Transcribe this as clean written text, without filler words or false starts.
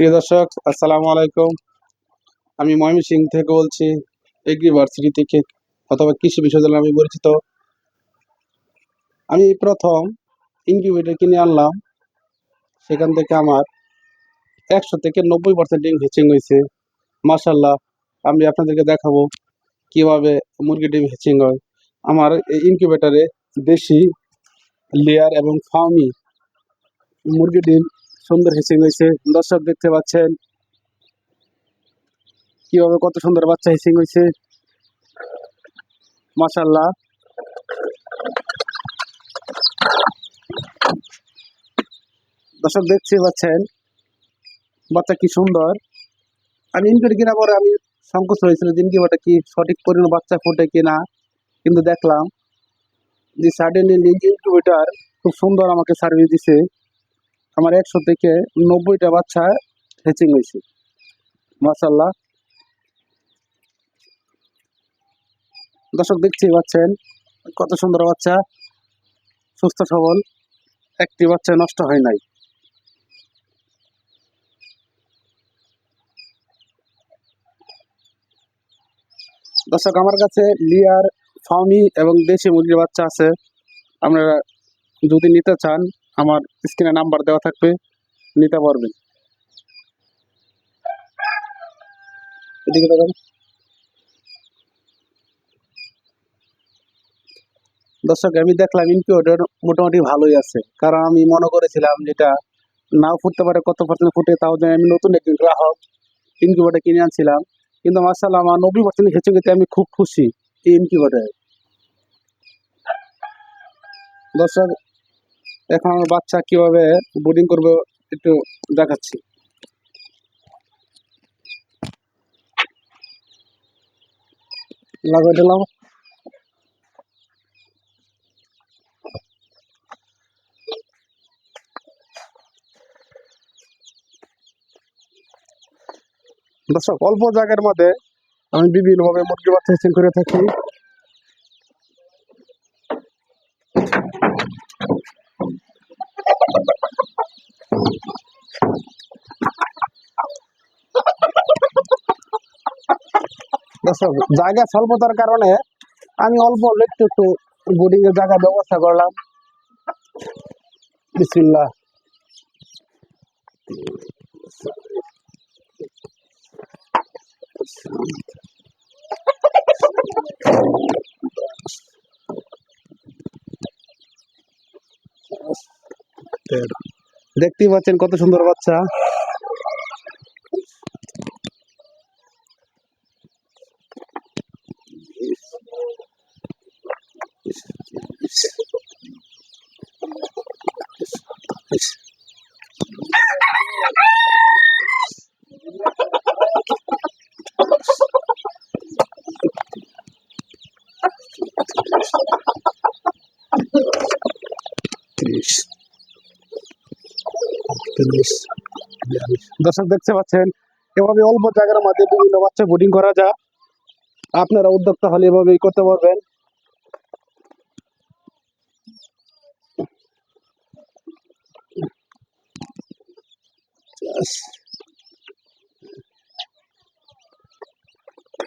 প্রিয় দর্শক, আসসালামু আলাইকুম। আমি ময়মনসিংহ থেকে বলছি, এগ্রিভার্সিটি থেকে, অথবা কৃষি বিশ্ববিদ্যালয় নামে পরিচিত। আমি প্রথম ইনকিউবেটর কিনে আনলাম। সেখান থেকে আমার 100 থেকে 90% ডিম হ্যাচিং হয়েছে। মাশাল্লাহ, আমি আপনাদেরকে দেখাবো কিভাবে মুরগি ডিম হ্যাচিং হয়। আমার এই ইনকিউবেটরে দেশি, লেয়ার এবং ফার্মি মুরগি ডিম সুন্দর হ্যাচিং হয়েছে। দর্শক দেখতে পাচ্ছেন কিভাবে কত সুন্দর বাচ্চা হ্যাচিং হয়েছে। মাশাল্লাহ, দর্শক দেখতে পাচ্ছেন বাচ্চা কি সুন্দর। আমি ইনকিউবেটর কেনার পরে আমি সংকোচ হয়েছিল যে ইনকিউবেটর কি সঠিক পরিমাণ বাচ্চা ফোটে কিনা, কিন্তু দেখলাম যে সাডেনলি ইনকিউবেটর খুব সুন্দর আমাকে সার্ভিস দিছে। আমার 100 থেকে 90টা বাচ্চা হ্যাচিং হয়েছে। মাশাল্লাহ, দর্শক দেখতে পাচ্ছেন কত সুন্দর বাচ্চা, সুস্থ সবল, একটি বাচ্চা নষ্ট হয় নাই। দর্শক, আমার কাছে লিয়ার, ফার্মি এবং দেশি মুরগির বাচ্চা আছে। আপনারা যদি নিতে চান, আমার স্ক্রিনে নাম্বার দেওয়া থাকবে, নিতে পারবেন। এদিকে দেখুন দর্শক, আমি দেখলাম ইনকিউবেটর মোটামুটি ভালোই আছে, কারণ আমি মনে করেছিলাম যেটা নাও ফুটতে পারে, কত পার্সেন্ট ফুটে, তাও জানি আমি নতুন একজন গ্রাহক ইনকিউবেটর কিনে আনছিলাম। কিন্তু মাশাআল্লাহ, আমার 90% হ্যাচিং হতে আমি খুব খুশি এই ইনকিউবেটরে। দর্শক, এখন আমার বাচ্চা কিভাবে বোর্ডিং করবে একটু দেখাচ্ছি। লাগাই দিলাম। দর্শক, অল্প জায়গার মধ্যে আমি বিভিন্নভাবে মুরগির বাচ্চা হ্যাচিং করে থাকি। দর্শক, জায়গা স্বল্পতার কারণে আমি অল্প একটু একটু বোর্ডিং এর জায়গা ব্যবস্থা করলাম। বিসমিল্লাহ। দেখতেই পাচ্ছেন কত সুন্দর বাচ্চা। দর্শক দেখতে পাচ্ছেন, এভাবে অল্প জায়গার মধ্যে বিভিন্ন বাচ্চা বোর্ডিং করা যায়। আপনারা উদ্যোক্তা হলে এভাবেই করতে পারবেন।